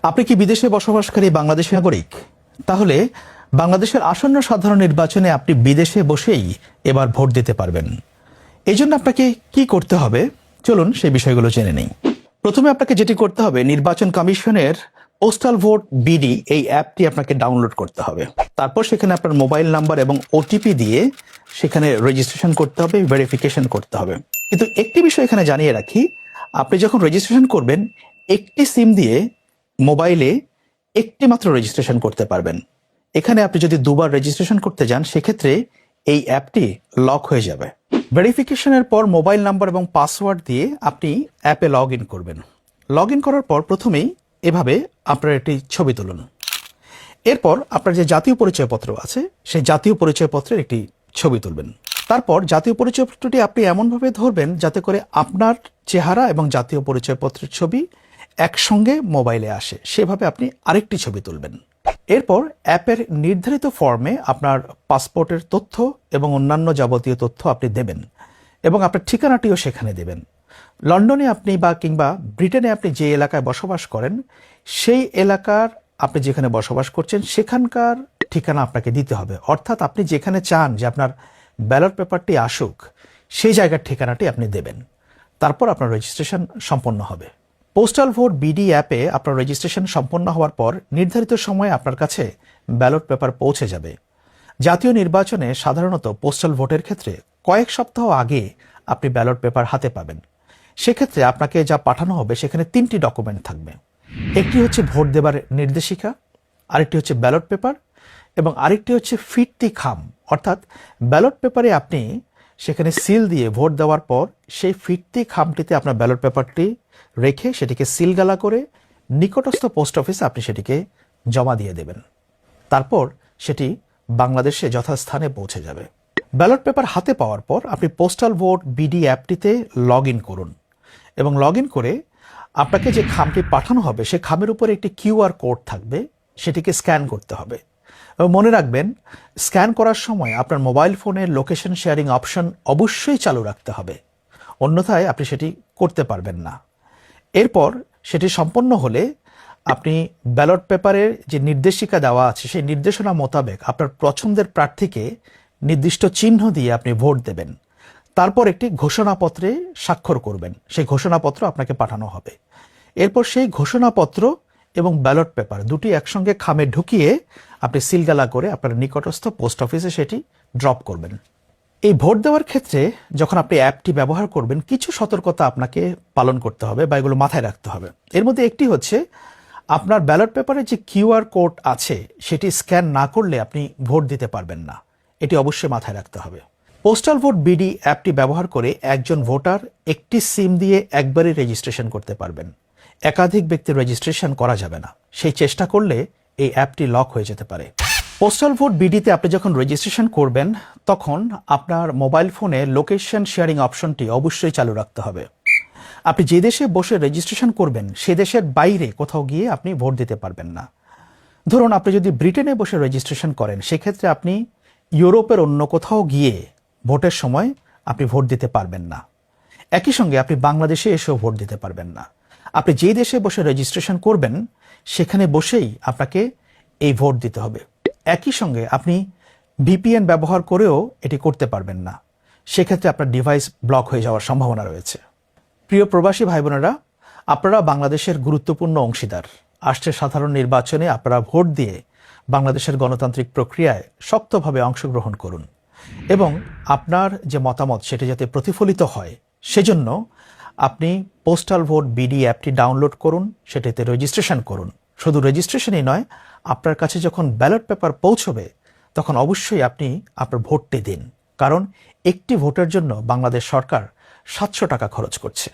আপনি কি বিদেশে বসবাসকারী বাংলাদেশী নাগরিক? তাহলে বাংলাদেশের আসন্ন সাধারণ নির্বাচনে আপনি বিদেশে বসেই এবার ভোট দিতে পারবেন। এই জন্য আপনাকে কি করতে হবে, চলুন সেই বিষয়গুলো জেনে নেই। প্রথমে আপনাকে যেটি করতে হবে, নির্বাচন কমিশনের পোস্টাল ভোট বিডি এই অ্যাপটি আপনাকে ডাউনলোড করতে হবে। তারপর সেখানে আপনার মোবাইল নাম্বার এবং ওটিপি দিয়ে সেখানে রেজিস্ট্রেশন করতে হবে, ভেরিফিকেশন করতে হবে। কিন্তু একটি বিষয় এখানে জানিয়ে রাখি, আপনি যখন রেজিস্ট্রেশন করবেন একটি সিম দিয়ে মোবাইলে একটি মাত্র রেজিস্ট্রেশন করতে পারবেন। এখানে আপনি যদি দুবার রেজিস্ট্রেশন করতে যান সেক্ষেত্রে এই অ্যাপটি লক হয়ে যাবে। ভেরিফিকেশনের পর মোবাইল নাম্বার এবং পাসওয়ার্ড দিয়ে আপনি অ্যাপে লগ ইন করবেন। লগ ইন করার পর প্রথমেই এভাবে আপনার একটি ছবি তুলুন। এরপর আপনার যে জাতীয় পরিচয়পত্র আছে সেই জাতীয় পরিচয়পত্রের একটি ছবি তুলবেন। তারপর জাতীয় পরিচয়পত্রটি আপনি এমনভাবে ধরবেন যাতে করে আপনার চেহারা এবং জাতীয় পরিচয়পত্রের ছবি একসঙ্গে মোবাইলে আসে, সেভাবে আপনি আরেকটি ছবি তুলবেন। এরপর অ্যাপের নির্ধারিত ফর্মে আপনার পাসপোর্টের তথ্য এবং অন্যান্য যাবতীয় তথ্য আপনি দেবেন এবং আপনার ঠিকানাটিও সেখানে দেবেন। লন্ডনে আপনি বা কিংবা ব্রিটেনে আপনি যে এলাকায় বসবাস করেন সেই এলাকার আপনি যেখানে বসবাস করছেন সেখানকার ঠিকানা আপনাকে দিতে হবে। অর্থাৎ আপনি যেখানে চান যে আপনার ব্যালট পেপারটি আসুক সেই জায়গার ঠিকানাটি আপনি দেবেন। তারপর আপনার রেজিস্ট্রেশন সম্পন্ন হবে। পোস্টাল ভোট বিডি অ্যাপে আপনার রেজিস্ট্রেশন সম্পন্ন হওয়ার পর নির্ধারিত সময়ে আপনার কাছে ব্যালট পেপার পৌঁছে যাবে। জাতীয় নির্বাচনে সাধারণত পোস্টাল ভোটের ক্ষেত্রে কয়েক সপ্তাহ আগে আপনি ব্যালট পেপার হাতে পাবেন। সেক্ষেত্রে আপনাকে যা পাঠানো হবে সেখানে 3টি ডকুমেন্ট থাকবে। একটি হচ্ছে ভোট দেবার নির্দেশিকা, আরেকটি হচ্ছে ব্যালট পেপার এবং আরেকটি হচ্ছে ফিরতি খাম। অর্থাৎ ব্যালট পেপারে আপনি সেখানে সিল দিয়ে ভোট দেওয়ার পর সেই ফিরতি খামটিতে আপনার ব্যালট পেপারটি রেখে সেটিকে সিলগালা করে নিকটস্থ পোস্ট অফিসে আপনি সেটিকে জমা দিয়ে দেবেন। তারপর সেটি বাংলাদেশে যথাস্থানে পৌঁছে যাবে। ব্যালট পেপার হাতে পাওয়ার পর আপনি পোস্টাল ভোট বিডি অ্যাপটিতে লগ ইন করুন এবং লগ ইন করে আপনাকে যে খামটি পাঠানো হবে সে খামের উপরে একটি কিউআর কোড থাকবে, সেটিকে স্ক্যান করতে হবে। এবং মনে রাখবেন, স্ক্যান করার সময় আপনার মোবাইল ফোনের লোকেশন শেয়ারিং অপশন অবশ্যই চালু রাখতে হবে, অন্যথায় আপনি সেটি করতে পারবেন না। এরপর সেটি সম্পন্ন হলে আপনি ব্যালট পেপারের যে নির্দেশিকা দেওয়া আছে সেই নির্দেশনা মোতাবেক আপনার পছন্দের প্রার্থীকে নির্দিষ্ট চিহ্ন দিয়ে আপনি ভোট দেবেন। তারপর একটি ঘোষণাপত্রে স্বাক্ষর করবেন, সেই ঘোষণাপত্র আপনাকে পাঠানো হবে। এরপর সেই ঘোষণাপত্র এবং ব্যালট পেপার দুটি একসঙ্গে খামে ঢুকিয়ে আপনি সিলগালা করে আপনার নিকটস্থ পোস্ট অফিসে সেটি ড্রপ করবেন। এই ভোট দেওয়ার ক্ষেত্রে যখন আপনি অ্যাপটি ব্যবহার করবেন কিছু সতর্কতা আপনাকে পালন করতে হবে বা এগুলো মাথায় রাখতে হবে। এর মধ্যে একটি হচ্ছে, আপনার ব্যালট পেপারে যে কিউআর কোড আছে সেটি স্ক্যান না করলে আপনি ভোট দিতে পারবেন না, এটি অবশ্যই মাথায় রাখতে হবে। পোস্টাল ভোট বিডি অ্যাপটি ব্যবহার করে একজন ভোটার একটি সিম দিয়ে একবারই রেজিস্ট্রেশন করতে পারবেন, একাধিক ব্যক্তির রেজিস্ট্রেশন করা যাবে না। সেই চেষ্টা করলে এই অ্যাপটি লক হয়ে যেতে পারে। পোস্টাল ভোট বিডিতে আপনি যখন রেজিস্ট্রেশন করবেন তখন আপনার মোবাইল ফোনে লোকেশন শেয়ারিং অপশনটি অবশ্যই চালু রাখতে হবে। আপনি যে দেশে বসে রেজিস্ট্রেশন করবেন সে দেশের বাইরে কোথাও গিয়ে আপনি ভোট দিতে পারবেন না। ধরুন আপনি যদি ব্রিটেনে বসে রেজিস্ট্রেশন করেন সেক্ষেত্রে আপনি ইউরোপের অন্য কোথাও গিয়ে ভোটের সময় আপনি ভোট দিতে পারবেন না। একই সঙ্গে আপনি বাংলাদেশে এসেও ভোট দিতে পারবেন না। আপনি যে দেশে বসে রেজিস্ট্রেশন করবেন সেখানে বসেই আপনাকে এই ভোট দিতে হবে। একই সঙ্গে আপনি ভিপিএন ব্যবহার করেও এটি করতে পারবেন না, সেক্ষেত্রে আপনার ডিভাইস ব্লক হয়ে যাওয়ার সম্ভাবনা রয়েছে। প্রিয় প্রবাসী ভাই বোনেরা, আপনারা বাংলাদেশের গুরুত্বপূর্ণ অংশীদার। আসছে সাধারণ নির্বাচনে আপনারা ভোট দিয়ে বাংলাদেশের গণতান্ত্রিক প্রক্রিয়ায় শক্তভাবে অংশগ্রহণ করুন এবং আপনার যে মতামত সেটি যাতে প্রতিফলিত হয় সেজন্য আপনি পোস্টাল ভোট বিডি অ্যাপটি ডাউনলোড করুন, সেটিতে রেজিস্ট্রেশন করুন। শুধু রেজিস্ট্রেশনই নয়, আপনার কাছে যখন ব্যালট পেপার পৌঁছবে তখন অবশ্যই আপনি আপনার ভোটটি দিন, কারণ একটি ভোটের জন্য বাংলাদেশ সরকার 700 টাকা খরচ করছে।